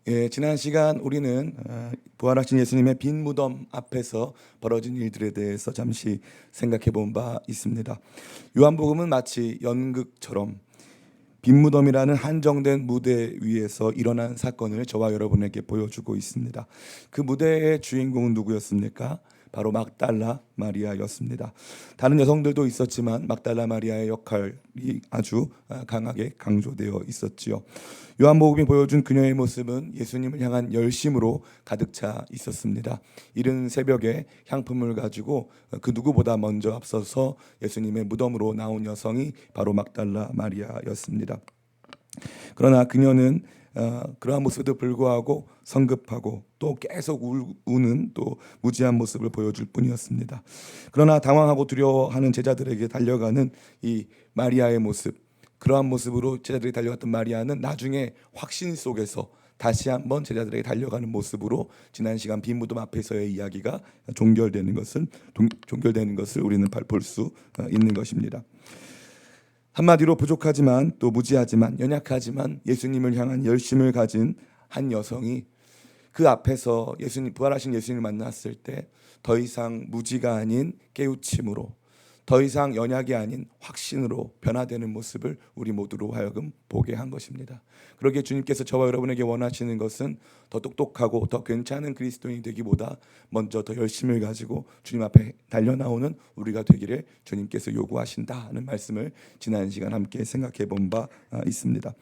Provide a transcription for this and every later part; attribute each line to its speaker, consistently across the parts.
Speaker 1: 예, 지난 시간 우리는 부활하신 예수님의 빈 무덤 앞에서 벌어진 일들에 대해서 잠시 생각해 본 바 있습니다. 요한복음은 마치 연극처럼 빈 무덤이라는 한정된 무대 위에서 일어난 사건을 저와 여러분에게 보여주고 있습니다. 그 무대의 주인공은 누구였습니까? 바로 막달라 마리아였습니다. 다른 여성들도 있었지만 막달라 마리아의 역할이 아주 강하게 강조되어 있었지요. 요한복음이 보여준 그녀의 모습은 예수님을 향한 열심으로 가득 차 있었습니다. 이른 새벽에 향품을 가지고 그 누구보다 먼저 앞서서 예수님의 무덤으로 나온 여성이 바로 막달라 마리아였습니다. 그러나 그녀는 그러한 모습에도 불구하고 성급하고 또 계속 우는 또 무지한 모습을 보여줄 뿐이었습니다. 그러나 당황하고 두려워하는 제자들에게 달려가는 이 마리아의 모습, 그러한 모습으로 제자들이 달려갔던 마리아는 나중에 확신 속에서 다시 한번 제자들에게 달려가는 모습으로 지난 시간 빈 무덤 앞에서의 이야기가 종결되는 것을 우리는 볼 수 있는 것입니다. 한마디로 부족하지만 또 무지하지만 연약하지만 예수님을 향한 열심을 가진 한 여성이 그 앞에서 부활하신 예수님을 만났을 때 더 이상 무지가 아닌 깨우침으로, 더 이상 연약이 아닌 확신으로 변화되는 모습을 우리 모두로 하여금 보게 한 것입니다. 그러기에 주님께서 저와 여러분에게 원하시는 것은 더 똑똑하고 더 괜찮은 그리스도인이 되기보다 먼저 더 열심을 가지고 주님 앞에 달려나오는 우리가 되기를 주님께서 요구하신다는 말씀을 지난 시간 함께 생각해 본 바 있습니다.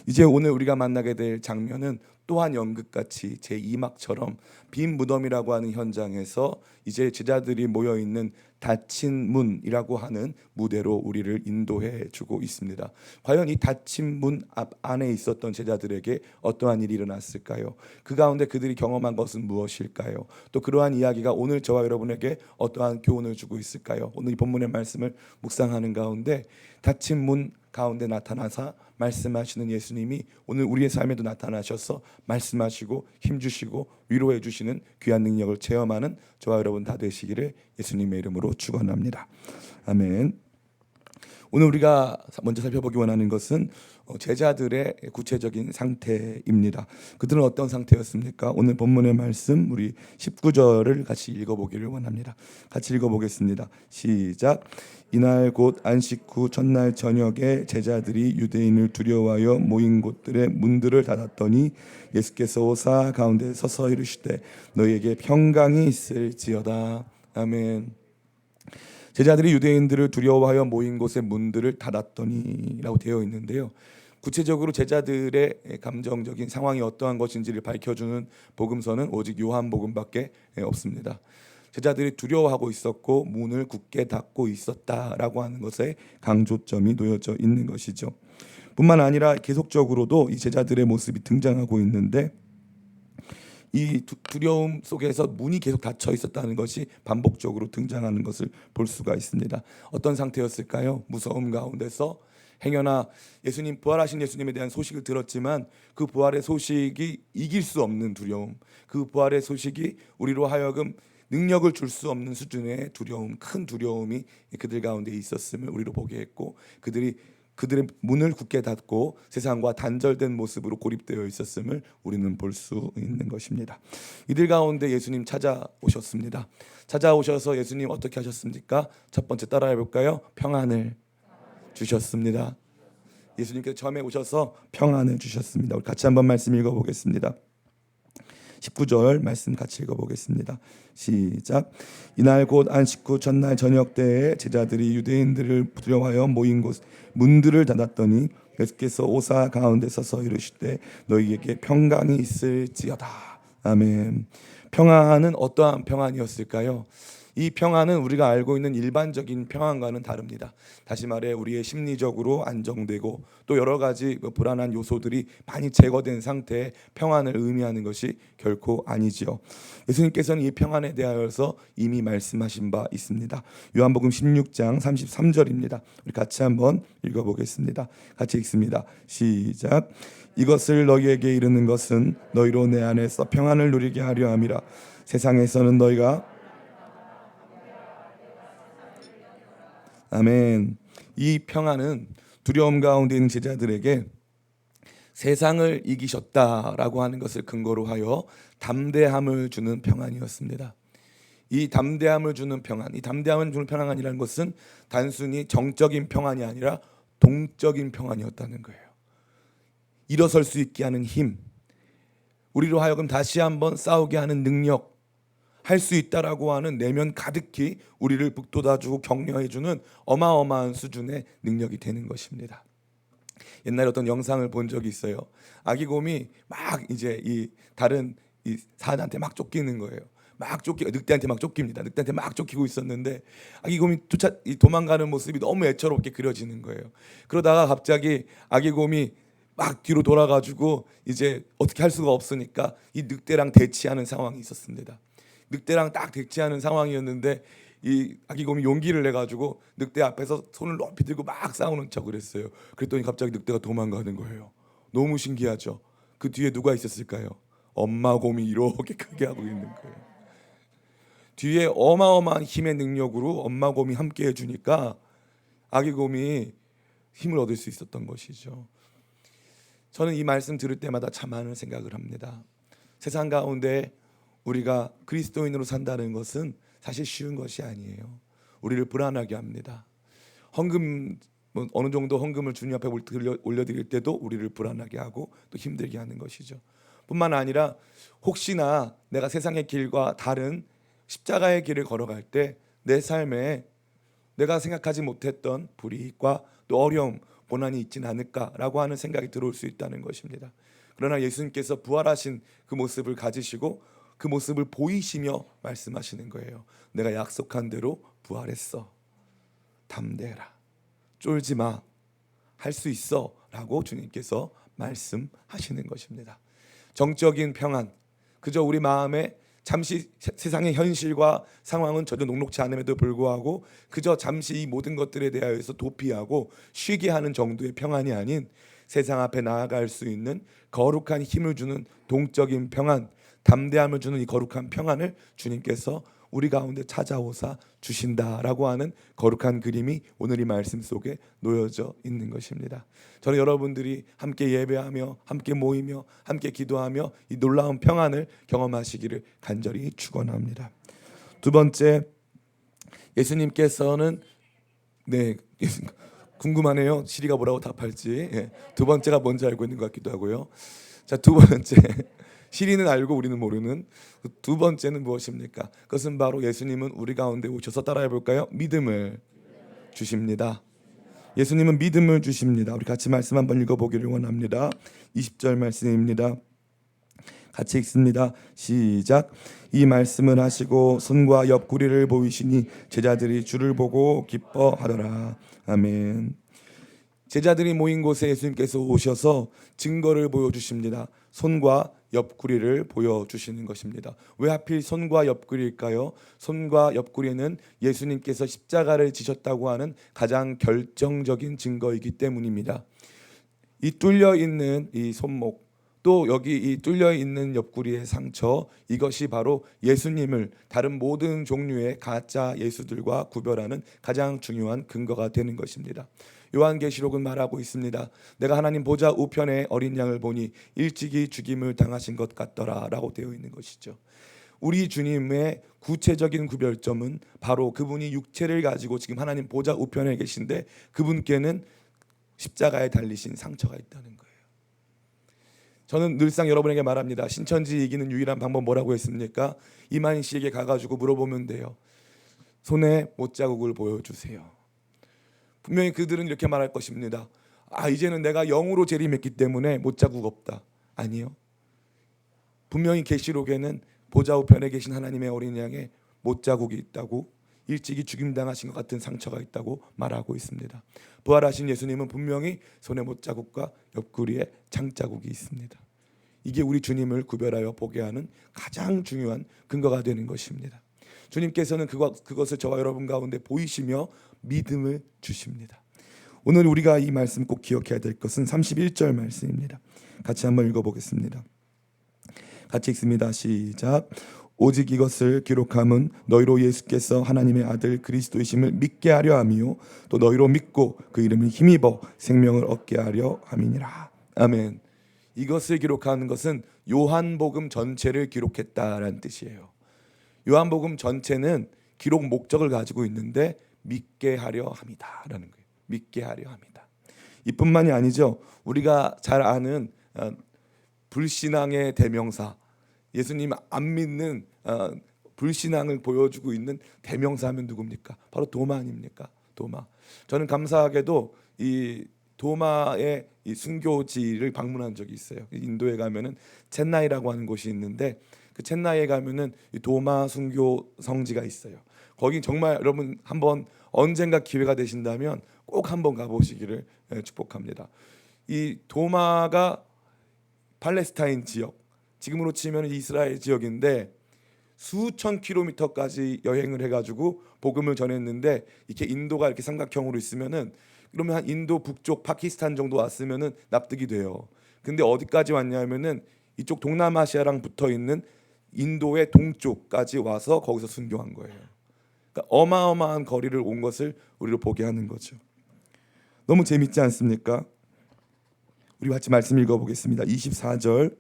Speaker 1: 이제 오늘 우리가 만나게 될 장면은 또한 연극같이 제2막처럼 빈 무덤이라고 하는 현장에서 이제 제자들이 모여있는 닫힌 문이라고 하는 무대로 우리를 인도해 주고 있습니다. 과연 이 닫힌 문 앞 안에 있었던 제자들에게 어떠한 일이 일어났을까요? 그 가운데 그들이 경험한 것은 무엇일까요? 또 그러한 이야기가 오늘 저와 여러분에게 어떠한 교훈을 주고 있을까요? 오늘 이 본문의 말씀을 묵상하는 가운데 닫힌 문 가운데 나타나사 말씀하시는 예수님이 오늘 우리의 삶에도 나타나셔서 말씀하시고 힘주시고 위로해 주시는 귀한 능력을 체험하는 저와 여러분 다 되시기를 예수님의 이름으로 축원합니다. 아멘. 오늘 우리가 먼저 살펴보기 원하는 것은 제자들의 구체적인 상태입니다. 그들은 어떤 상태였습니까? 오늘 본문의 말씀 우리 19절을 같이 읽어보기를 원합니다. 같이 읽어보겠습니다. 시작. 이날 곧 안식 후 첫날 저녁에 제자들이 유대인을 두려워하여 모인 곳들의 문들을 닫았더니 예수께서 오사 가운데 서서 이르시되 너희에게 평강이 있을지어다. 아멘. 제자들이 유대인들을 두려워하여 모인 곳의 문들을 닫았더니라고 되어 있는데요. 구체적으로 제자들의 감정적인 상황이 어떠한 것인지를 밝혀주는 복음서는 오직 요한복음밖에 없습니다. 제자들이 두려워하고 있었고 문을 굳게 닫고 있었다라고 하는 것에 강조점이 놓여져 있는 것이죠. 뿐만 아니라 계속적으로도 이 제자들의 모습이 등장하고 있는데 이 두려움 속에서 문이 계속 닫혀 있었다는 것이 반복적으로 등장하는 것을 볼 수가 있습니다. 어떤 상태였을까요? 무서움 가운데서 행여나 부활하신 예수님에 대한 소식을 들었지만 그 부활의 소식이 이길 수 없는 두려움, 그 부활의 소식이 우리로 하여금 능력을 줄 수 없는 수준의 두려움, 큰 두려움이 그들 가운데 있었음을 우리로 보게 했고 그들의 문을 굳게 닫고 세상과 단절된 모습으로 고립되어 있었음을 우리는 볼 수 있는 것입니다. 이들 가운데 예수님 찾아오셨습니다. 찾아오셔서 예수님 어떻게 하셨습니까? 첫 번째 따라해 볼까요? 평안을 주셨습니다. 예수님께서 처음에 오셔서 평안을 주셨습니다. 우리 같이 한번 말씀 읽어보겠습니다. 19절 말씀 같이 읽어보겠습니다. 시작. 이날 곧 안식 후 첫날 저녁 때에 제자들이 유대인들을 두려워하여 모인 곳 문들을 닫았더니 예수께서 오사 가운데 서서 이르시되 너희에게 평강이 있을지어다. 아멘. 평안은 어떠한 평안이었을까요? 이 평안은 우리가 알고 있는 일반적인 평안과는 다릅니다. 다시 말해 우리의 심리적으로 안정되고 또 여러 가지 불안한 요소들이 많이 제거된 상태의 평안을 의미하는 것이 결코 아니지요. 예수님께서는 이 평안에 대하여서 이미 말씀하신 바 있습니다. 요한복음 16장 33절입니다. 우리 같이 한번 읽어보겠습니다. 같이 읽습니다. 시작. 이것을 너희에게 이르는 것은 너희로 내 안에서 평안을 누리게 하려 함이라. 세상에서는 너희가 아멘. 이 평안은 두려움 가운데 있는 제자들에게 세상을 이기셨다라고 하는 것을 근거로 하여 담대함을 주는 평안이었습니다. 이 담대함을 주는 평안, 이 담대함을 주는 평안이라는 것은 단순히 정적인 평안이 아니라 동적인 평안이었다는 거예요. 일어설 수 있게 하는 힘, 우리로 하여금 다시 한번 싸우게 하는 능력, 할 수 있다라고 하는 내면 가득히 우리를 북돋아주고 격려해주는 어마어마한 수준의 능력이 되는 것입니다. 옛날에 어떤 영상을 본 적이 있어요. 아기 곰이 막 이제 이 다른 이 사자한테 막 쫓기는 거예요. 막 늑대한테 막 쫓깁니다. 늑대한테 막 쫓기고 있었는데 아기 곰이 도망가는 모습이 너무 애처롭게 그려지는 거예요. 그러다가 갑자기 아기 곰이 막 뒤로 돌아가지고 이제 어떻게 할 수가 없으니까 이 늑대랑 대치하는 상황이 있었습니다. 늑대랑 딱 대치하는 상황이었는데 이 아기 곰이 용기를 내 가지고 늑대 앞에서 손을 높이 들고 막 싸우는 척을 했어요. 그랬더니 갑자기 늑대가 도망가는 거예요. 너무 신기하죠. 그 뒤에 누가 있었을까요? 엄마 곰이 이렇게 크게 하고 있는 거예요. 뒤에 어마어마한 힘의 능력으로 엄마 곰이 함께 해주니까 아기 곰이 힘을 얻을 수 있었던 것이죠. 저는 이 말씀 들을 때마다 참 많은 생각을 합니다. 세상 가운데 우리가 그리스도인으로 산다는 것은 사실 쉬운 것이 아니에요. 우리를 불안하게 합니다. 헌금 어느 정도 헌금을 주님 앞에 올려드릴 때도 우리를 불안하게 하고 또 힘들게 하는 것이죠. 뿐만 아니라 혹시나 내가 세상의 길과 다른 십자가의 길을 걸어갈 때 내 삶에 내가 생각하지 못했던 불이익과 또 어려움, 고난이 있진 않을까라고 하는 생각이 들어올 수 있다는 것입니다. 그러나 예수님께서 부활하신 그 모습을 가지시고 그 모습을 보이시며 말씀하시는 거예요. 내가 약속한 대로 부활했어. 담대해라. 쫄지 마. 할 수 있어. 라고 주님께서 말씀하시는 것입니다. 정적인 평안, 그저 우리 마음에 잠시 세상의 현실과 상황은 전혀 녹록지 않음에도 불구하고 그저 잠시 이 모든 것들에 대하여서 도피하고 쉬게 하는 정도의 평안이 아닌 세상 앞에 나아갈 수 있는 거룩한 힘을 주는 동적인 평안, 담대함을 주는 이 거룩한 평안을 주님께서 우리 가운데 찾아오사 주신다라고 하는 거룩한 그림이 오늘 이 말씀 속에 놓여져 있는 것입니다. 저는 여러분들이 함께 예배하며 함께 모이며 함께 기도하며 이 놀라운 평안을 경험하시기를 간절히 축원합니다. 두 번째, 예수님께서는 궁금하네요. 시리가 뭐라고 답할지. 두 번째가 뭔지 알고 있는 것 같기도 하고요. 자, 두 번째. 시리는 알고 우리는 모르는 두 번째는 무엇입니까? 그것은 바로 예수님은 우리 가운데 오셔서 따라해 볼까요? 믿음을 주십니다. 예수님은 믿음을 주십니다. 우리 같이 말씀 한번 읽어보기를 원합니다. 20절 말씀입니다. 같이 읽습니다. 시작. 이 말씀을 하시고 손과 옆구리를 보이시니 제자들이 주를 보고 기뻐하더라. 아멘. 제자들이 모인 곳에 예수님께서 오셔서 증거를 보여주십니다. 손과 옆구리를 보여주시는 것입니다. 왜 하필 손과 옆구리일까요? 손과 옆구리는 예수님께서 십자가를 지셨다고 하는 가장 결정적인 증거이기 때문입니다. 이 뚫려 있는 이 손목, 또 여기 이 뚫려 있는 옆구리의 상처, 이것이 바로 예수님을 다른 모든 종류의 가짜 예수들과 구별하는 가장 중요한 근거가 되는 것입니다. 요한계시록은 말하고 있습니다. 내가 하나님 보좌 우편에 어린 양을 보니 일찍이 죽임을 당하신 것 같더라 라고 되어 있는 것이죠. 우리 주님의 구체적인 구별점은 바로 그분이 육체를 가지고 지금 하나님 보좌 우편에 계신데 그분께는 십자가에 달리신 상처가 있다는 거예요. 저는 늘상 여러분에게 말합니다. 신천지 이기는 유일한 방법 뭐라고 했습니까? 이만희 씨에게 가가지고 물어보면 돼요. 손에 못자국을 보여주세요. 분명히 그들은 이렇게 말할 것입니다. 이제는 내가 영으로 재림했기 때문에 못자국 없다. 아니요. 분명히 계시록에는 보좌 우편에 계신 하나님의 어린 양에 못자국이 있다고, 일찍이 죽임당하신 것 같은 상처가 있다고 말하고 있습니다. 부활하신 예수님은 분명히 손에 못자국과 옆구리에 장자국이 있습니다. 이게 우리 주님을 구별하여 보게 하는 가장 중요한 근거가 되는 것입니다. 주님께서는 그것을 저와 여러분 가운데 보이시며 믿음을 주십니다. 오늘 우리가 이 말씀 꼭 기억해야 될 것은 31절 말씀입니다. 같이 한번 읽어보겠습니다. 같이 읽습니다. 시작. 오직 이것을 기록함은 너희로 예수께서 하나님의 아들 그리스도이심을 믿게 하려 함이요 또 너희로 믿고 그 이름을 힘입어 생명을 얻게 하려 함이니라. 아멘. 이것을 기록하는 것은 요한복음 전체를 기록했다라는 뜻이에요. 요한복음 전체는 기록 목적을 가지고 있는데 믿게 하려 함이다라는 거예요. 믿게 하려 합니다. 이뿐만이 아니죠. 우리가 잘 아는 불신앙의 대명사, 예수님 안 믿는 불신앙을 보여주고 있는 대명사하면 누굽니까? 바로 도마 아닙니까? 도마. 저는 감사하게도 이 도마의 이 순교지를 방문한 적이 있어요. 인도에 가면은 첸나이라고 하는 곳이 있는데 그 첸나이에 가면은 이 도마 순교 성지가 있어요. 거기 정말 여러분 한번 언젠가 기회가 되신다면 꼭 한번 가보시기를 축복합니다. 이 도마가 팔레스타인 지역, 지금으로 치면 이스라엘 지역인데 수천 킬로미터까지 여행을 해가지고 복음을 전했는데 이렇게 인도가 이렇게 삼각형으로 있으면은 그러면 한 인도 북쪽 파키스탄 정도 왔으면은 납득이 돼요. 근데 어디까지 왔냐면은 이쪽 동남아시아랑 붙어 있는 인도의 동쪽까지 와서 거기서 순교한 거예요. 그러니까 어마어마한 거리를 온 것을 우리로 보게 하는 거죠. 너무 재밌지 않습니까? 우리 같이 말씀 읽어보겠습니다. 24절부터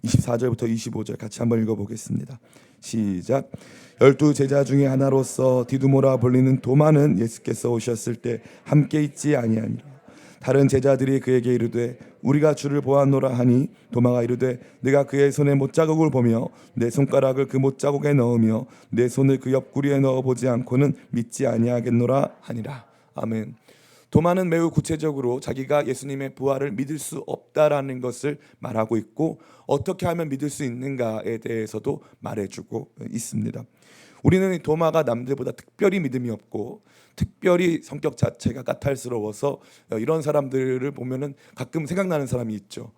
Speaker 1: 25절 같이 한번 읽어보겠습니다. 시작. 12 제자 중에 하나로서 디두모라 불리는 도마는 예수께서 오셨을 때 함께 있지 아니하니라. 다른 제자들이 그에게 이르되 우리가 주를 보았노라 하니 도마가 이르되 내가 그의 손에 못자국을 보며 내 손가락을 그 못자국에 넣으며 내 손을 그 옆구리에 넣어보지 않고는 믿지 아니하겠노라 하니라. 아멘. 도마는 매우 구체적으로 자기가 예수님의 부활을 믿을 수 없다라는 것을 말하고 있고 어떻게 하면 믿을 수 있는가에 대해서도 말해주고 있습니다. 우리는 도마가 남들보다 특별히 믿음이 없고 특별히 성격 자체가 까탈스러워서 이런 사람들을 보면은 가끔 생각나는 사람이 있죠.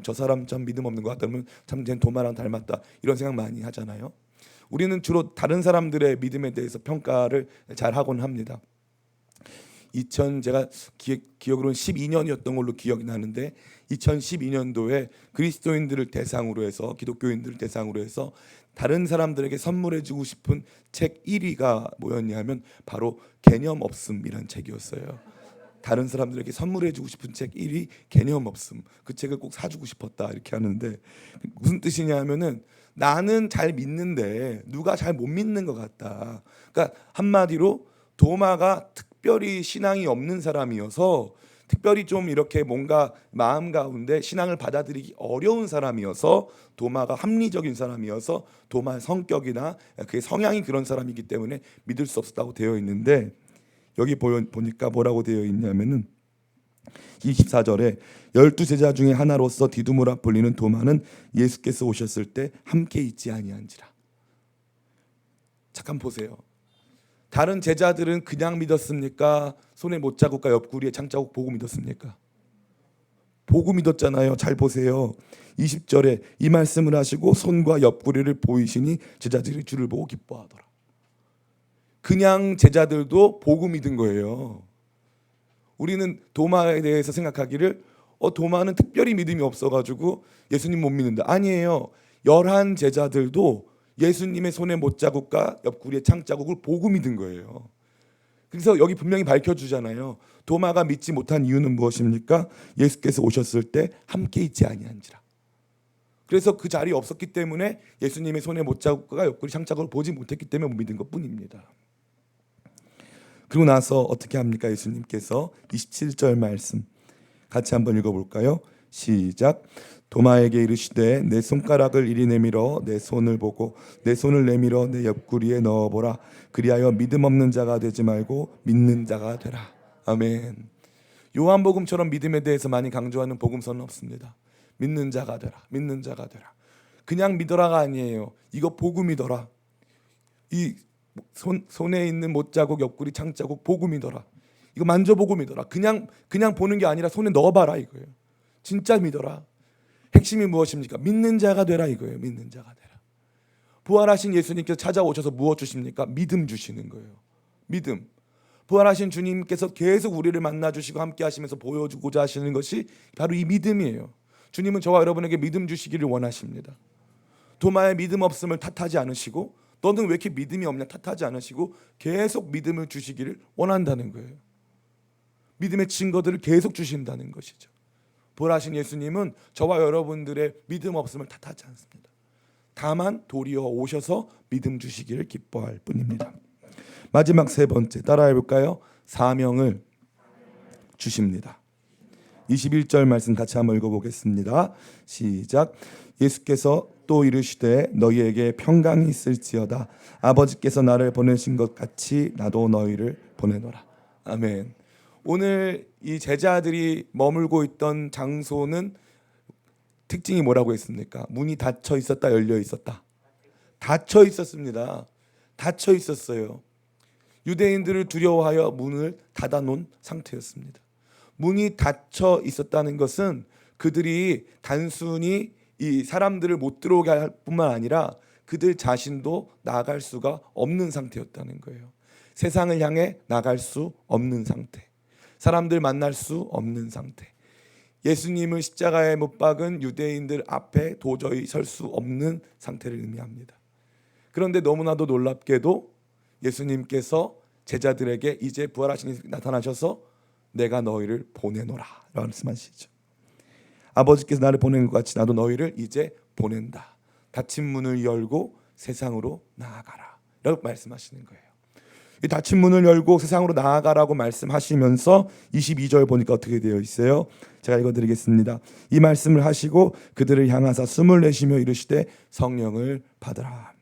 Speaker 1: 저 사람 참 믿음 없는 것 같다 그러면 참 쟤는 도마랑 닮았다 이런 생각 많이 하잖아요. 우리는 주로 다른 사람들의 믿음에 대해서 평가를 잘 하곤 합니다. 제가 기억으로는 12년이었던 걸로 기억이 나는데 2012년도에 그리스도인들을 대상으로 해서 기독교인들을 대상으로 해서 다른 사람들에게 선물해주고 싶은 책 1위가 뭐였냐면 바로 개념 없음이라는 책이었어요. 다른 사람들에게 선물해주고 싶은 책 1위 개념 없음. 그 책을 꼭 사주고 싶었다 이렇게 하는데 무슨 뜻이냐면은 나는 잘 믿는데 누가 잘 못 믿는 것 같다. 그러니까 한마디로 도마가 특별히 신앙이 없는 사람이어서 특별히 좀 이렇게 뭔가 마음 가운데 신앙을 받아들이기 어려운 사람이어서 도마가 합리적인 사람이어서 도마의 성격이나 그의 성향이 그런 사람이기 때문에 믿을 수 없었다고 되어 있는데 여기 보니까 뭐라고 되어 있냐면은 24절에 12 제자 중에 하나로서 디두모라 불리는 도마는 예수께서 오셨을 때 함께 있지 아니한지라. 잠깐 보세요. 다른 제자들은 그냥 믿었습니까? 손에 못자국과 옆구리에 창자국 보고 믿었습니까? 보고 믿었잖아요. 잘 보세요. 20절에 이 말씀을 하시고 손과 옆구리를 보이시니 제자들이 주를 보고 기뻐하더라. 그냥 제자들도 보고 믿은 거예요. 우리는 도마에 대해서 생각하기를 도마는 특별히 믿음이 없어가지고 예수님 못 믿는다. 아니에요. 11 제자들도 예수님의 손에 못자국과 옆구리에 창자국을 보고 믿은 거예요. 그래서 여기 분명히 밝혀주잖아요. 도마가 믿지 못한 이유는 무엇입니까? 예수께서 오셨을 때 함께 있지 아니한지라. 그래서 그 자리에 없었기 때문에 예수님의 손에 못자국과 옆구리 창자국을 보지 못했기 때문에 못 믿은 것뿐입니다. 그리고 나서 어떻게 합니까? 예수님께서 27절 말씀 같이 한번 읽어볼까요? 시작. 도마에게 이르시되 내 손가락을 이리 내밀어 내 손을 보고 내 손을 내밀어 내 옆구리에 넣어보라. 그리하여 믿음 없는 자가 되지 말고 믿는 자가 되라. 아멘. 요한복음처럼 믿음에 대해서 많이 강조하는 복음서는 없습니다. 믿는 자가 되라. 믿는 자가 되라. 그냥 믿어라가 아니에요. 이거 보고 믿어라. 이 손에 있는 못자국 옆구리 창자국 보고 믿어라. 이거 만져보고 믿어라. 그냥 보는 게 아니라 손에 넣어봐라 이거예요. 진짜 믿어라. 핵심이 무엇입니까? 믿는 자가 되라 이거예요. 믿는 자가 되라. 부활하신 예수님께서 찾아오셔서 무엇 주십니까? 믿음 주시는 거예요. 믿음. 부활하신 주님께서 계속 우리를 만나주시고 함께 하시면서 보여주고자 하시는 것이 바로 이 믿음이에요. 주님은 저와 여러분에게 믿음 주시기를 원하십니다. 도마의 믿음 없음을 탓하지 않으시고 너는 왜 이렇게 믿음이 없냐 탓하지 않으시고 계속 믿음을 주시기를 원한다는 거예요. 믿음의 증거들을 계속 주신다는 것이죠. 부활하신 예수님은 저와 여러분들의 믿음 없음을 탓하지 않습니다. 다만 도리어 오셔서 믿음 주시기를 기뻐할 뿐입니다. 마지막 세 번째 따라해 볼까요? 사명을 주십니다. 21절 말씀 같이 한번 읽어보겠습니다. 시작. 예수께서 또 이르시되 너희에게 평강이 있을지어다. 아버지께서 나를 보내신 것 같이 나도 너희를 보내노라. 아멘. 오늘 이 제자들이 머물고 있던 장소는 특징이 뭐라고 했습니까? 문이 닫혀 있었다, 열려 있었다? 닫혀 있었습니다. 닫혀 있었어요. 유대인들을 두려워하여 문을 닫아 놓은 상태였습니다. 문이 닫혀 있었다는 것은 그들이 단순히 이 사람들을 못 들어오게 할 뿐만 아니라 그들 자신도 나아갈 수가 없는 상태였다는 거예요. 세상을 향해 나갈 수 없는 상태, 사람들 만날 수 없는 상태, 예수님을 십자가에 못 박은 유대인들 앞에 도저히 설 수 없는 상태를 의미합니다. 그런데 너무나도 놀랍게도 예수님께서 제자들에게 이제 부활하신 예수님이 나타나셔서 내가 너희를 보내노라 라고 말씀하시죠. 아버지께서 나를 보낸 것 같이 나도 너희를 이제 보낸다. 닫힌 문을 열고 세상으로 나아가라 라고 말씀하시는 거예요. 이 닫힌 문을 열고 세상으로 나아가라고 말씀하시면서 22절 보니까 어떻게 되어 있어요? 제가 읽어드리겠습니다. 이 말씀을 하시고 그들을 향하사 숨을 내쉬며 이르시되 성령을 받으라.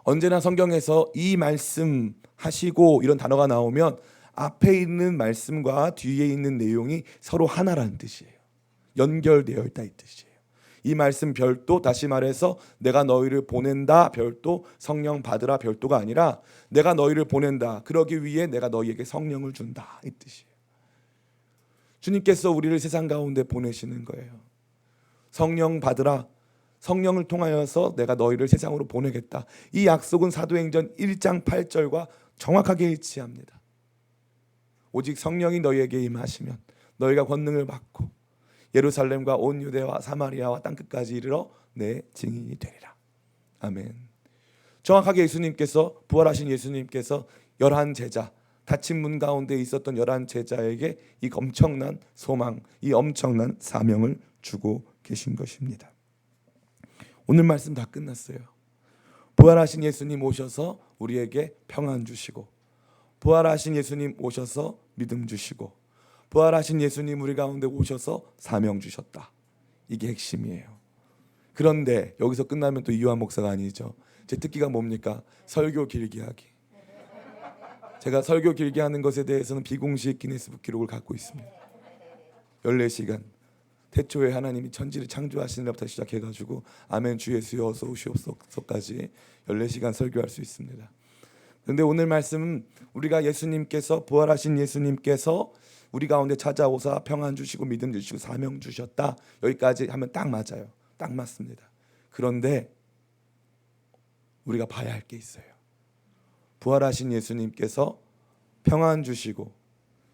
Speaker 1: 언제나 성경에서 이 말씀 하시고 이런 단어가 나오면 앞에 있는 말씀과 뒤에 있는 내용이 서로 하나라는 뜻이에요. 연결되어 있다 이 뜻이에요. 이 말씀 별도, 다시 말해서 내가 너희를 보낸다 별도, 성령 받으라 별도가 아니라 내가 너희를 보낸다, 그러기 위해 내가 너희에게 성령을 준다 이 뜻이에요. 주님께서 우리를 세상 가운데 보내시는 거예요. 성령 받으라, 성령을 통하여서 내가 너희를 세상으로 보내겠다. 이 약속은 사도행전 1장 8절과 정확하게 일치합니다. 오직 성령이 너희에게 임하시면 너희가 권능을 받고 예루살렘과 온 유대와 사마리아와 땅끝까지 이르러 내 증인이 되리라. 아멘. 정확하게 예수님께서, 부활하신 예수님께서 11제자, 닫힌 문 가운데 있었던 11제자에게 이 엄청난 소망, 이 엄청난 사명을 주고 계신 것입니다. 오늘 말씀 다 끝났어요. 부활하신 예수님 오셔서 우리에게 평안 주시고, 부활하신 예수님 오셔서 믿음 주시고, 부활하신 예수님 우리 가운데 오셔서 사명 주셨다. 이게 핵심이에요. 그런데 여기서 끝나면 또 이완 목사가 아니죠. 제 특기가 뭡니까? 설교 길게 하기. 제가 설교 길게 하는 것에 대해서는 비공식 기네스북 기록을 갖고 있습니다. 14시간. 태초에 하나님이 천지를 창조하시는 날부터 시작해가지고 아멘 주 예수여 어서 오시옵소서까지 14시간 설교할 수 있습니다. 그런데 오늘 말씀은 우리가 예수님께서, 부활하신 예수님께서 우리 가운데 찾아오사 평안 주시고 믿음 주시고 사명 주셨다. 여기까지 하면 딱 맞아요. 딱 맞습니다. 그런데 우리가 봐야 할 게 있어요. 부활하신 예수님께서 평안 주시고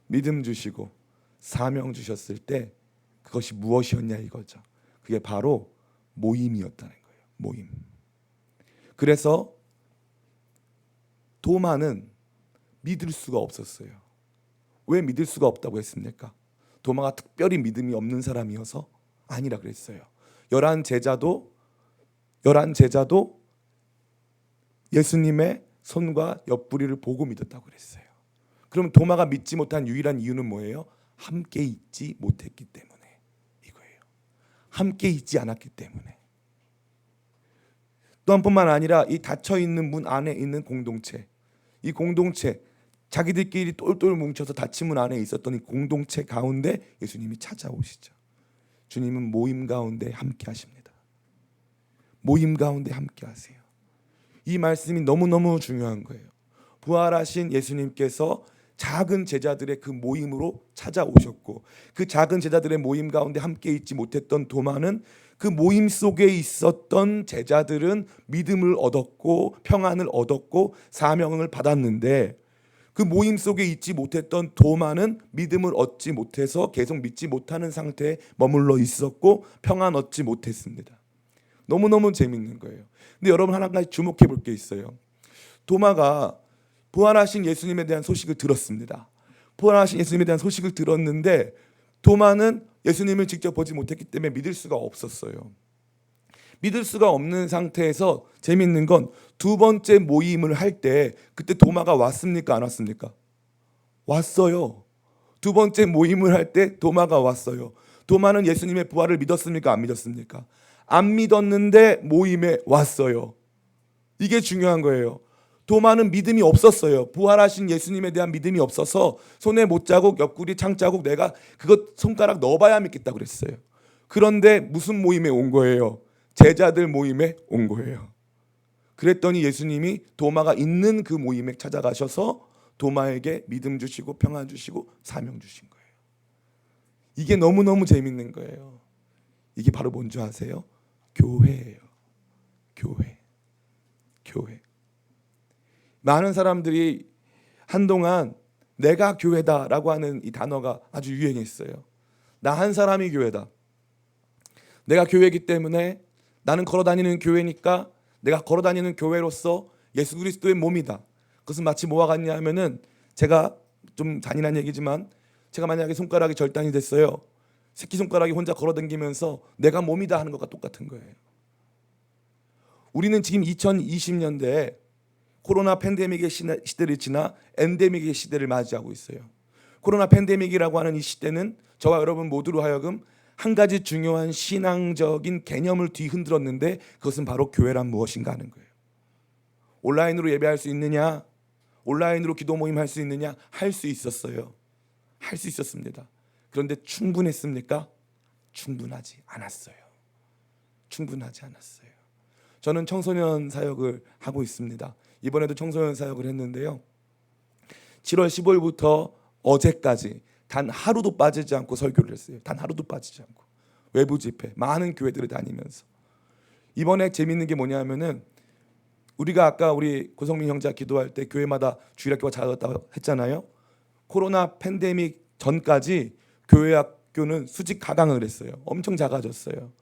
Speaker 1: 믿음 주시고 사명 주셨을 때 그것이 무엇이었냐 이거죠. 그게 바로 모임이었다는 거예요. 모임. 그래서 도마는 믿을 수가 없었어요. 왜 믿을 수가 없다고 했습니까? 도마가 특별히 믿음이 없는 사람이어서 아니라 그랬어요. 11제자도 예수님의 손과 옆구리를 보고 믿었다고 그랬어요. 그럼 도마가 믿지 못한 유일한 이유는 뭐예요? 함께 있지 못했기 때문에 이거예요. 함께 있지 않았기 때문에. 또한 뿐만 아니라 이 닫혀있는 문 안에 있는 공동체, 이 공동체, 자기들끼리 똘똘 뭉쳐서 닫힌 문 안에 있었던 이 공동체 가운데 예수님이 찾아오시죠. 주님은 모임 가운데 함께 하십니다. 모임 가운데 함께 하세요. 이 말씀이 너무너무 중요한 거예요. 부활하신 예수님께서 작은 제자들의 그 모임으로 찾아오셨고, 그 작은 제자들의 모임 가운데 함께 있지 못했던 도마는 그 모임 속에 있었던 제자들은 믿음을 얻었고 평안을 얻었고 사명을 받았는데, 그 모임 속에 있지 못했던 도마는 믿음을 얻지 못해서 계속 믿지 못하는 상태에 머물러 있었고 평안 얻지 못했습니다. 너무너무 재밌는 거예요. 근데 여러분 한 가지 주목해 볼 게 있어요. 도마가 부활하신 예수님에 대한 소식을 들었습니다. 부활하신 예수님에 대한 소식을 들었는데 도마는 예수님을 직접 보지 못했기 때문에 믿을 수가 없었어요. 믿을 수가 없는 상태에서 재밌는 건 두 번째 모임을 할 때 그때 도마가 왔습니까? 안 왔습니까? 왔어요. 두 번째 모임을 할 때 도마가 왔어요. 도마는 예수님의 부활을 믿었습니까? 안 믿었습니까? 안 믿었는데 모임에 왔어요. 이게 중요한 거예요. 도마는 믿음이 없었어요. 부활하신 예수님에 대한 믿음이 없어서 손에 못자국, 옆구리 창자국 내가 그것 손가락 넣어봐야 믿겠다 그랬어요. 그런데 무슨 모임에 온 거예요? 제자들 모임에 온 거예요. 그랬더니 예수님이 도마가 있는 그 모임에 찾아가셔서 도마에게 믿음 주시고 평안 주시고 사명 주신 거예요. 이게 너무너무 재밌는 거예요. 이게 바로 뭔지 아세요? 교회예요. 교회. 많은 사람들이 한동안 내가 교회다라고 하는 이 단어가 아주 유행했어요. 나 한 사람이 교회다. 내가 교회이기 때문에 나는 걸어다니는 교회니까 내가 걸어다니는 교회로서 예수 그리스도의 몸이다. 그것은 마치 뭐와 같냐 하면은 제가 좀 잔인한 얘기지만 제가 만약에 손가락이 절단이 됐어요. 새끼손가락이 혼자 걸어다니면서 내가 몸이다 하는 것과 똑같은 거예요. 우리는 지금 2020년대에 코로나 팬데믹의 시대를 지나 엔데믹의 시대를 맞이하고 있어요. 코로나 팬데믹이라고 하는 이 시대는 저와 여러분 모두로 하여금 한 가지 중요한 신앙적인 개념을 뒤흔들었는데 그것은 바로 교회란 무엇인가 하는 거예요. 온라인으로 예배할 수 있느냐? 온라인으로 기도 모임 할 수 있느냐? 할 수 있었어요. 할 수 있었습니다. 그런데 충분했습니까? 충분하지 않았어요. 충분하지 않았어요. 저는 청소년 사역을 하고 있습니다. 이번에도 청소년 사역을 했는데요. 7월 15일부터 어제까지 단 하루도 빠지지 않고 설교를 했어요. 단 하루도 빠지지 않고. 외부 집회, 많은 교회들을 다니면서. 이번에 재밌는 게 뭐냐면은 우리가 아까 우리 고성민 형제가 기도할 때 교회마다 주일학교가 작았다고 했잖아요. 코로나 팬데믹 전까지 교회 학교는 수직 가강을 했어요. 엄청 작아졌어요.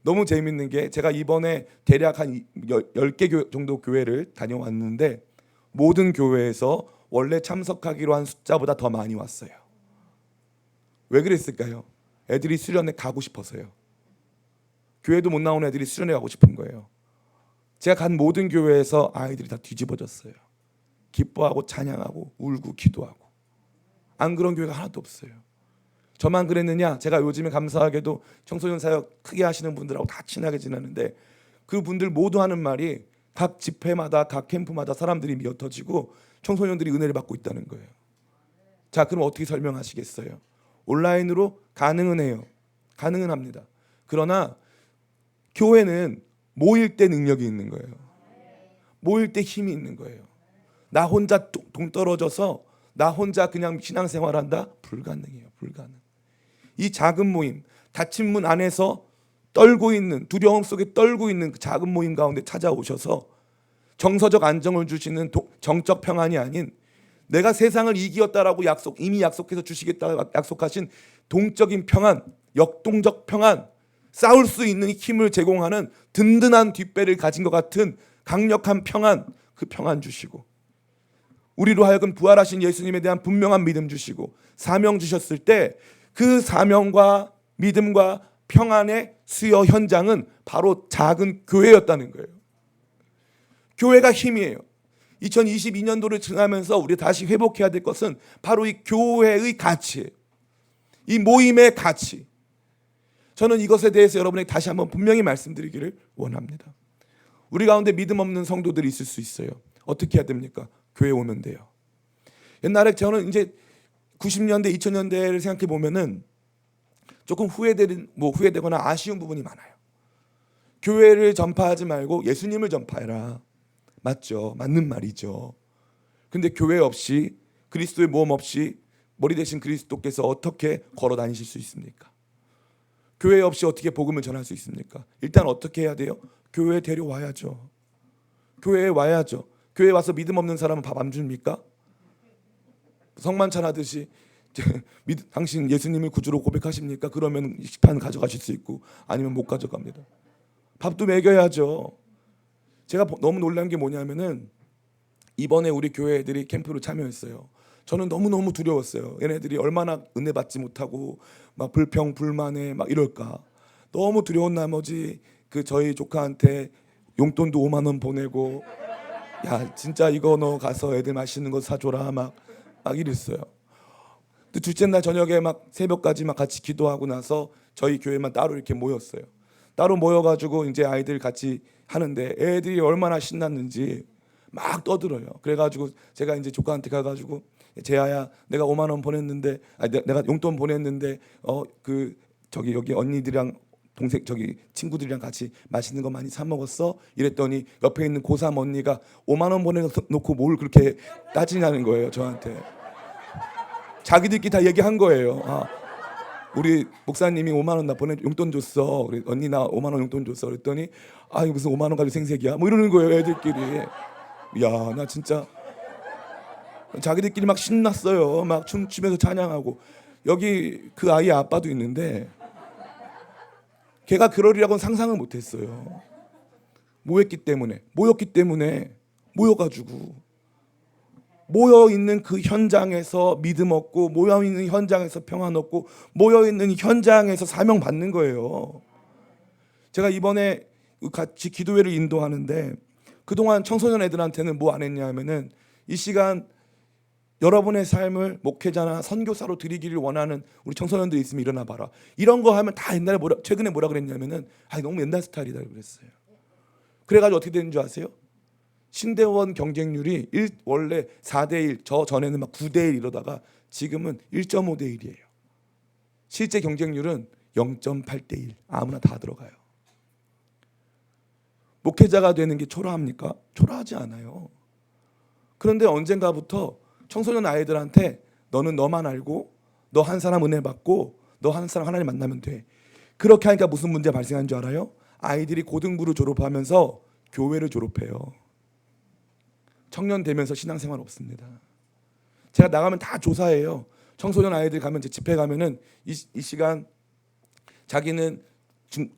Speaker 1: 너무 재밌는 게 제가 이번에 대략 한 10개 정도 교회를 다녀왔는데 모든 교회에서 원래 참석하기로 한 숫자보다 더 많이 왔어요. 왜 그랬을까요? 애들이 수련회 가고 싶어서요. 교회도 못 나오는 애들이 수련회 가고 싶은 거예요. 제가 간 모든 교회에서 아이들이 다 뒤집어졌어요. 기뻐하고 찬양하고 울고 기도하고. 안 그런 교회가 하나도 없어요. 저만 그랬느냐? 제가 요즘에 감사하게도 청소년 사역 크게 하시는 분들하고 다 친하게 지내는데 그분들 모두 하는 말이 각 집회마다 각 캠프마다 사람들이 미어터지고 청소년들이 은혜를 받고 있다는 거예요. 자, 그럼 어떻게 설명하시겠어요? 온라인으로 가능은 해요. 가능은 합니다. 그러나 교회는 모일 때 능력이 있는 거예요. 모일 때 힘이 있는 거예요. 나 혼자 동떨어져서 나 혼자 그냥 신앙생활한다? 불가능해요. 불가능. 이 작은 모임, 닫힌 문 안에서 떨고 있는, 두려움 속에 떨고 있는 그 작은 모임 가운데 찾아오셔서 정서적 안정을 주시는 정적 평안이 아닌 내가 세상을 이기었다라고 이미 약속해서 주시겠다고 약속하신 동적인 평안, 역동적 평안, 싸울 수 있는 힘을 제공하는 든든한 뒷배를 가진 것 같은 강력한 평안, 그 평안 주시고 우리로 하여금 부활하신 예수님에 대한 분명한 믿음 주시고 사명 주셨을 때 그 사명과 믿음과 평안의 수요 현장은 바로 작은 교회였다는 거예요. 교회가 힘이에요. 2022년도를 지나면서 우리 다시 회복해야 될 것은 바로 이 교회의 가치예요. 이 모임의 가치. 저는 이것에 대해서 여러분에게 다시 한번 분명히 말씀드리기를 원합니다. 우리 가운데 믿음 없는 성도들이 있을 수 있어요. 어떻게 해야 됩니까? 교회 오면 돼요. 옛날에 저는 이제 90년대, 2000년대를 생각해 보면은 조금 후회되거나 아쉬운 부분이 많아요. 교회를 전파하지 말고 예수님을 전파해라. 맞죠? 맞는 말이죠. 근데 교회 없이 그리스도의 모험 없이 머리 대신 그리스도께서 어떻게 걸어 다니실 수 있습니까? 교회 없이 어떻게 복음을 전할 수 있습니까? 일단 어떻게 해야 돼요? 교회에 데려와야죠. 교회에 와야죠. 교회에 와서 믿음 없는 사람은 밥 안 줍니까? 성만찬 하듯이 당신 예수님을 구주로 고백하십니까? 그러면 식판 가져가실 수 있고 아니면 못 가져갑니다. 밥도 먹여야죠. 제가 너무 놀란 게 뭐냐면은 이번에 우리 교회 애들이 캠프로 참여했어요. 저는 너무너무 두려웠어요. 얘네들이 얼마나 은혜 받지 못하고 막 불평 불만해 막 이럴까. 너무 두려운 나머지 그 저희 조카한테 용돈도 5만 원 보내고, 야 진짜 이거 너 가서 애들 맛있는 거 사줘라 막 이랬어요. 또 둘째 날 저녁에 막 새벽까지 막 같이 기도하고 나서 저희 교회만 따로 이렇게 모였어요. 따로 모여가지고 이제 아이들 같이 하는데 애들이 얼마나 신났는지 막 떠들어요. 그래가지고 제가 이제 조카한테 가가지고, 재하야 내가 5만 원 보냈는데, 내가 용돈 보냈는데 그 저기 여기 언니들이랑 동생 저기 친구들이랑 같이 맛있는 거 많이 사 먹었어? 이랬더니 옆에 있는 고3 언니가 5만 원 보내놓고 뭘 그렇게 따지냐는 거예요. 저한테. 자기들끼리 다 얘기한 거예요. 우리 목사님이 5만 원 나 용돈 줬어. 그래, 언니 나 5만 원 용돈 줬어. 그랬더니 이거 무슨 5만 원 가지고 생색이야? 뭐 이러는 거예요, 애들끼리. 야, 나 진짜 자기들끼리 막 신났어요. 막 춤추면서 찬양하고. 여기 그 아이의 아빠도 있는데 걔가 그러리라고는 상상을 못했어요. 모였기 때문에 모여가지고 모여있는 그 현장에서 믿음 얻고, 모여있는 현장에서 평안 얻고, 모여있는 현장에서 사명 받는 거예요. 제가 이번에 같이 기도회를 인도하는데 그동안 청소년 애들한테는 뭐 안 했냐 하면은, 이 시간 여러분의 삶을 목회자나 선교사로 드리기를 원하는 우리 청소년들이 있으면 일어나 봐라. 이런 거 하면 다 옛날에 최근에 뭐라 그랬냐면은 너무 옛날 스타일이다 그랬어요. 그래가지고 어떻게 되는 줄 아세요? 신대원 경쟁률이 원래 4대1, 저 전에는 막 9대1 이러다가 지금은 1.5대1이에요. 실제 경쟁률은 0.8대1. 아무나 다 들어가요. 목회자가 되는 게 초라합니까? 초라하지 않아요. 그런데 언젠가부터 청소년 아이들한테 너는 너만 알고, 너 한 사람 은혜 받고, 너 한 사람 하나님 만나면 돼. 그렇게 하니까 무슨 문제가 발생한 줄 알아요? 아이들이 고등부를 졸업하면서 교회를 졸업해요. 청년 되면서 신앙생활 없습니다. 제가 나가면 다 조사해요. 청소년 아이들 가면, 제 집회 가면은 이 시간 자기는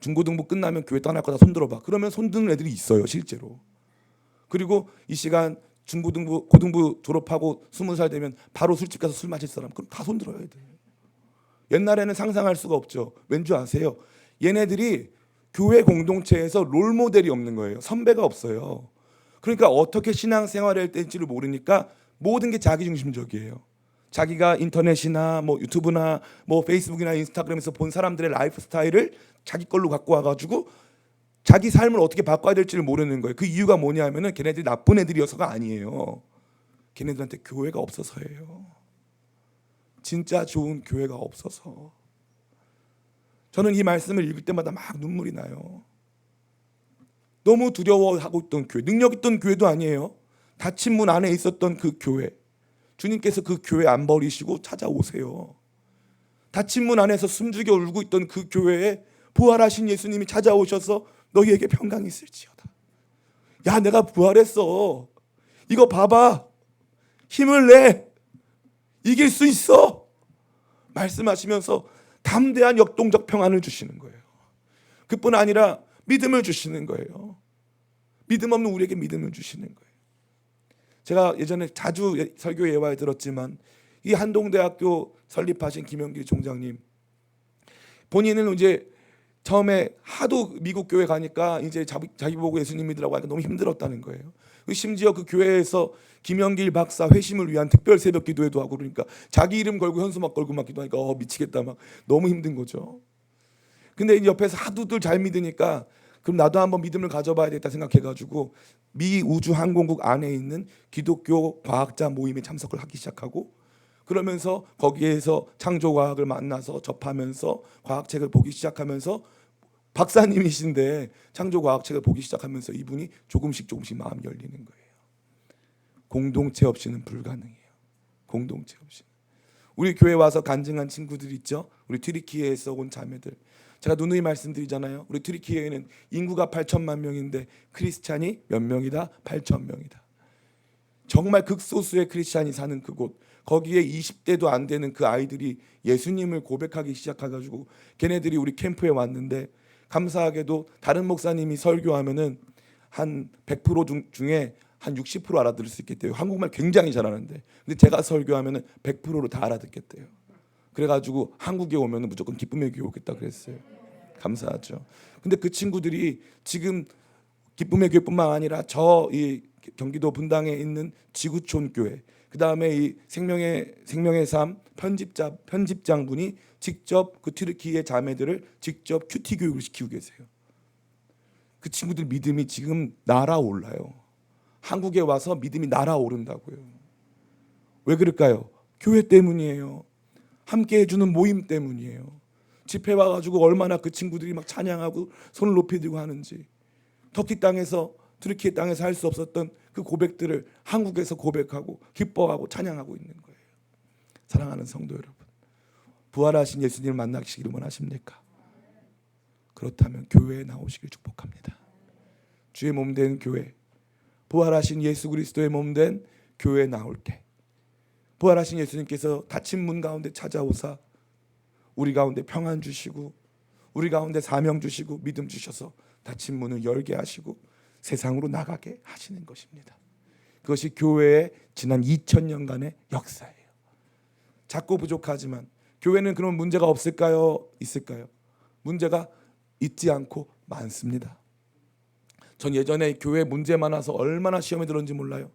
Speaker 1: 중고등부 끝나면 교회 떠날 거다 손들어봐. 그러면 손드는 애들이 있어요, 실제로. 그리고 이 시간 중고등부, 고등부 졸업하고 20살 되면 바로 술집 가서 술 마실 사람, 그럼 다 손들어요, 애들. 옛날에는 상상할 수가 없죠. 왠지 아세요? 얘네들이 교회 공동체에서 롤 모델이 없는 거예요. 선배가 없어요. 그러니까 어떻게 신앙생활을 해야 될지를 모르니까 모든 게 자기중심적이에요. 자기가 인터넷이나 뭐 유튜브나 뭐 페이스북이나 인스타그램에서 본 사람들의 라이프 스타일을 자기 걸로 갖고 와가지고 자기 삶을 어떻게 바꿔야 될지를 모르는 거예요. 그 이유가 뭐냐 하면은 걔네들이 나쁜 애들이어서가 아니에요. 걔네들한테 교회가 없어서예요. 진짜 좋은 교회가 없어서. 저는 이 말씀을 읽을 때마다 막 눈물이 나요. 너무 두려워하고 있던 교회, 능력 있던 교회도 아니에요. 닫힌 문 안에 있었던 그 교회, 주님께서 그 교회 안 버리시고 찾아오세요. 닫힌 문 안에서 숨죽여 울고 있던 그 교회에 부활하신 예수님이 찾아오셔서 너희에게 평강이 있을지어다. 야, 내가 부활했어. 이거 봐봐. 힘을 내. 이길 수 있어. 말씀하시면서 담대한 역동적 평안을 주시는 거예요. 그뿐 아니라 믿음을 주시는 거예요. 믿음 없는 우리에게 믿음을 주시는 거예요. 제가 예전에 자주 설교 예화에 들었지만, 이 한동대학교 설립하신 김영길 총장님, 본인은 이제 처음에 하도 미국 교회 가니까 이제 자기 보고 예수님 믿으라고 하니까 너무 힘들었다는 거예요. 심지어 그 교회에서 김영길 박사 회심을 위한 특별 새벽 기도회도 하고, 그러니까 자기 이름 걸고 현수막 걸고 막 기도하니까 미치겠다, 막 너무 힘든 거죠. 근데 이제 옆에서 하도들 잘 믿으니까 그럼 나도 한번 믿음을 가져봐야 되겠다 생각해가지고 미 우주항공국 안에 있는 기독교 과학자 모임에 참석을 하기 시작하고, 그러면서 거기에서 창조과학을 만나서 접하면서 과학책을 보기 시작하면서, 박사님이신데 창조과학책을 보기 시작하면서 이분이 조금씩 마음이 열리는 거예요. 공동체 없이는 불가능해요. 공동체 없이는. 우리 교회 와서 간증한 친구들 있죠? 우리 튀르키예에서 온 자매들. 제가 누누이 말씀드리잖아요. 우리 튀르키예에는 인구가 8천만 명인데 크리스찬이 몇 명이다? 8천 명이다. 정말 극소수의 크리스찬이 사는 그곳, 거기에 20대도 안 되는 그 아이들이 예수님을 고백하기 시작해가지고 걔네들이 우리 캠프에 왔는데, 감사하게도 다른 목사님이 설교하면은 한 100% 중에 한 60% 알아들을 수 있겠대요. 한국말 굉장히 잘하는데. 근데 제가 설교하면은 100%로 다 알아듣겠대요. 그래가지고 한국에 오면은 무조건 기쁨의 교회 오겠다 그랬어요. 감사하죠. 근데 그 친구들이 지금 기쁨의 교회뿐만 아니라 저 이 경기도 분당에 있는 지구촌 교회, 그 다음에 이 생명의 삶 편집장분이 직접 그 튀르키예 자매들을 직접 큐티 교육을 시키고 계세요. 그 친구들 믿음이 지금 날아올라요. 한국에 와서 믿음이 날아오른다고요. 왜 그럴까요? 교회 때문이에요. 함께 해주는 모임 때문이에요. 집회 와가지고 얼마나 그 친구들이 막 찬양하고 손을 높이 들고 하는지. 터키 땅에서 튀르키예 땅에서 할 수 없었던 그 고백들을 한국에서 고백하고 기뻐하고 찬양하고 있는 거예요. 사랑하는 성도 여러분, 부활하신 예수님을 만나시기를 원하십니까? 그렇다면 교회에 나오시길 축복합니다. 주의 몸 된 교회, 부활하신 예수 그리스도의 몸 된 교회에 나올 때 부활하신 예수님께서 닫힌 문 가운데 찾아오사 우리 가운데 평안 주시고 우리 가운데 사명 주시고 믿음 주셔서 닫힌 문을 열게 하시고 세상으로 나가게 하시는 것입니다. 그것이 교회의 지난 2000년간의 역사예요. 작고 부족하지만 교회는 그런 문제가 없을까요? 있을까요? 문제가 있지 않고 많습니다. 전 예전에 교회 문제 많아서 얼마나 시험에 들었는지 몰라요.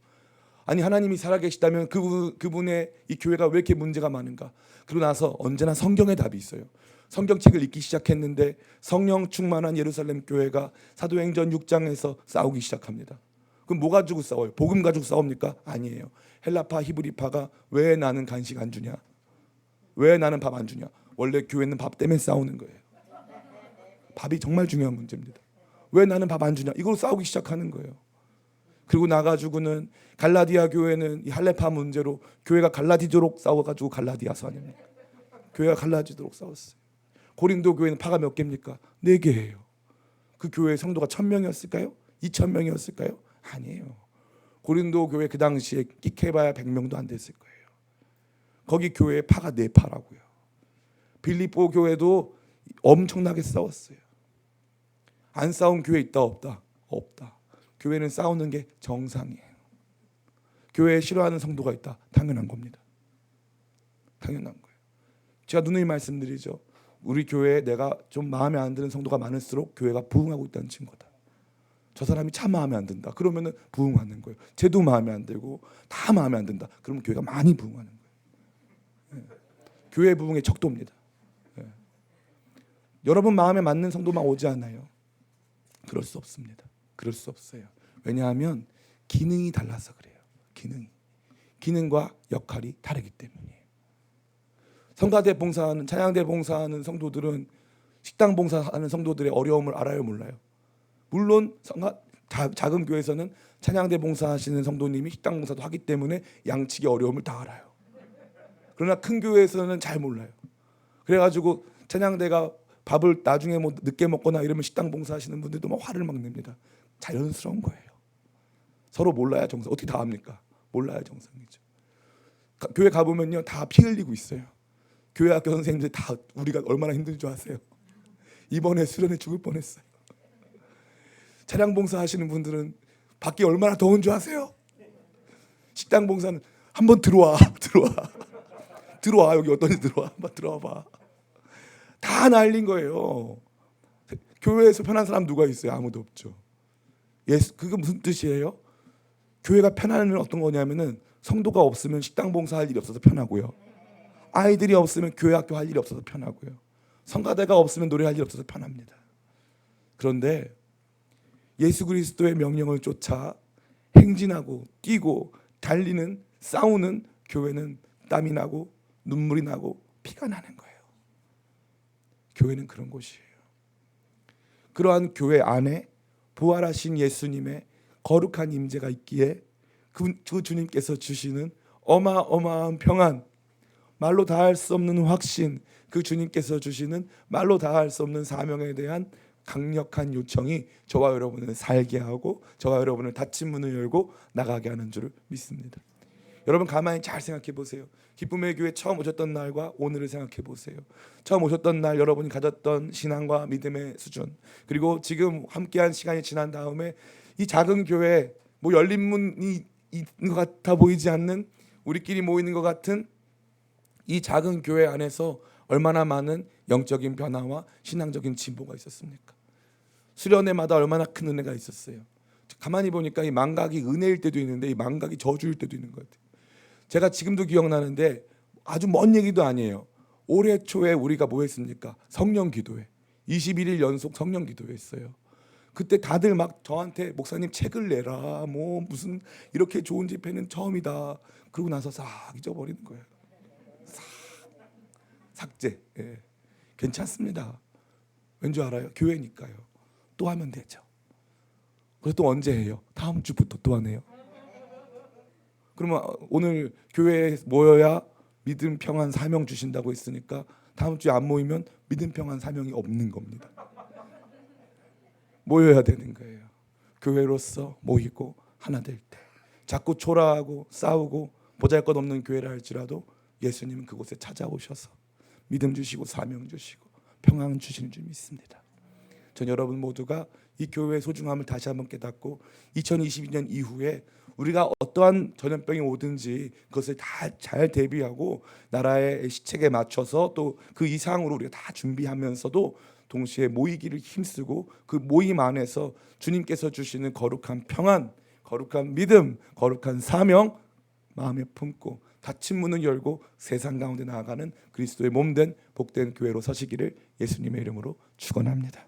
Speaker 1: 아니 하나님이 살아계시다면 그분의 이 교회가 왜 이렇게 문제가 많은가? 그러고 나서 언제나 성경의 답이 있어요. 성경책을 읽기 시작했는데 성령 충만한 예루살렘 교회가 사도행전 6장에서 싸우기 시작합니다. 그럼 뭐 가지고 싸워요? 복음 가지고 싸웁니까? 아니에요. 헬라파 히브리파가 왜 나는 간식 안 주냐? 왜 나는 밥 안 주냐? 원래 교회는 밥 때문에 싸우는 거예요. 밥이 정말 중요한 문제입니다. 왜 나는 밥 안 주냐? 이걸로 싸우기 시작하는 거예요. 그리고 나가지고는 갈라디아 교회는 이 할레파 문제로 교회가 갈라디도록 싸워가지고 갈라디아서 아닙니까? 교회가 갈라지도록 싸웠어요. 고린도 교회는 파가 몇 개입니까? 4개예요. 그 교회 성도가 1000명이었을까요? 2000명이었을까요? 아니에요. 고린도 교회 그 당시에 끼케봐야 100명도 안 됐을 거예요. 거기 교회에 파가 4파라고요. 빌립보 교회도 엄청나게 싸웠어요. 안 싸운 교회 있다 없다? 없다. 교회는 싸우는 게 정상이에요. 교회에 싫어하는 성도가 있다? 당연한 겁니다. 당연한 거예요. 제가 누누이 말씀드리죠. 우리 교회에 내가 좀 마음에 안 드는 성도가 많을수록 교회가 부흥하고 있다는 증거다. 저 사람이 참 마음에 안 든다. 그러면은 부흥하는 거예요. 쟤도 마음에 안 들고 다 마음에 안 든다. 그러면 교회가 많이 부흥하는 거예요. 예. 교회 부흥의 척도입니다. 예. 여러분 마음에 맞는 성도만 오지 않아요. 그럴 수 없습니다. 그럴 수 없어요. 왜냐하면 기능이 달라서 그래요. 기능과 역할이 다르기 때문이에요. 성가대 봉사하는 찬양대 봉사하는 성도들은 식당 봉사하는 성도들의 어려움을 알아요, 몰라요? 물론 작은 교회에서는 찬양대 봉사하시는 성도님이 식당 봉사도 하기 때문에 양측의 어려움을 다 알아요. 그러나 큰 교회에서는 잘 몰라요. 그래가지고 찬양대가 밥을 나중에 뭐 늦게 먹거나 이러면 식당 봉사하시는 분들도 막 화를 막 냅니다. 자연스러운 거예요. 서로 몰라야 정상. 어떻게 다 합니까? 몰라야 정상이죠. 교회 가보면요 다 피 흘리고 있어요. 교회 학교 선생님들 다 우리가 얼마나 힘든 줄 아세요? 이번에 수련회 죽을 뻔했어요. 차량 봉사하시는 분들은 밖이 얼마나 더운 줄 아세요? 식당 봉사는 한번 들어와 여기 어떤지 들어와 한번 들어와봐. 다 날린 거예요. 교회에서 편한 사람 누가 있어요? 아무도 없죠. 그게 무슨 뜻이에요? 교회가 편안은 어떤 거냐면은 성도가 없으면 식당 봉사할 일이 없어서 편하고요. 아이들이 없으면 교회 학교 할 일이 없어서 편하고요. 성가대가 없으면 노래할 일이 없어서 편합니다. 그런데 예수 그리스도의 명령을 쫓아 행진하고 뛰고 달리는 싸우는 교회는 땀이 나고 눈물이 나고 피가 나는 거예요. 교회는 그런 곳이에요. 그러한 교회 안에 부활하신 예수님의 거룩한 임재가 있기에 그 주님께서 주시는 어마어마한 평안, 말로 다할 수 없는 확신, 그 주님께서 주시는 말로 다할 수 없는 사명에 대한 강력한 요청이 저와 여러분을 살게 하고 저와 여러분을 닫힌 문을 열고 나가게 하는 줄을 믿습니다. 여러분 가만히 잘 생각해 보세요. 기쁨의 교회 처음 오셨던 날과 오늘을 생각해 보세요. 처음 오셨던 날 여러분이 가졌던 신앙과 믿음의 수준, 그리고 지금 함께한 시간이 지난 다음에 이 작은 교회 뭐 열린 문이 있는 것 같아 보이지 않는, 우리끼리 모이는 것 같은 이 작은 교회 안에서 얼마나 많은 영적인 변화와 신앙적인 진보가 있었습니까? 수련회마다 얼마나 큰 은혜가 있었어요. 가만히 보니까 이 망각이 은혜일 때도 있는데 이 망각이 저주일 때도 있는 것 같아요. 제가 지금도 기억나는데 아주 먼 얘기도 아니에요. 올해 초에 우리가 뭐 했습니까? 성령 기도회. 21일 연속 성령 기도회 했어요. 그때 다들 막 저한테 목사님 책을 내라, 뭐 무슨 이렇게 좋은 집회는 처음이다. 그러고 나서 싹 잊어버리는 거예요. 삭제. 예. 괜찮습니다. 왠지 알아요? 교회니까요. 또 하면 되죠. 그래서 또 언제 해요? 다음 주부터 또 하네요. 그러면 오늘 교회에 모여야 믿음, 평안, 사명 주신다고 했으니까 다음 주에 안 모이면 믿음, 평안, 사명이 없는 겁니다. 모여야 되는 거예요. 교회로서 모이고 하나 될 때. 자꾸 초라하고 싸우고 보잘것없는 교회라 할지라도 예수님은 그곳에 찾아오셔서 믿음 주시고 사명 주시고 평안 주시는 줄 믿습니다. 전 여러분 모두가 이 교회의 소중함을 다시 한번 깨닫고 2022년 이후에 우리가 어떠한 전염병이 오든지 그것을 다 잘 대비하고 나라의 시책에 맞춰서 또 그 이상으로 우리가 다 준비하면서도 동시에 모이기를 힘쓰고 그 모임 안에서 주님께서 주시는 거룩한 평안, 거룩한 믿음, 거룩한 사명 마음에 품고 닫힌 문을 열고 세상 가운데 나아가는 그리스도의 몸된 복된 교회로 서시기를 예수님의 이름으로 축원합니다.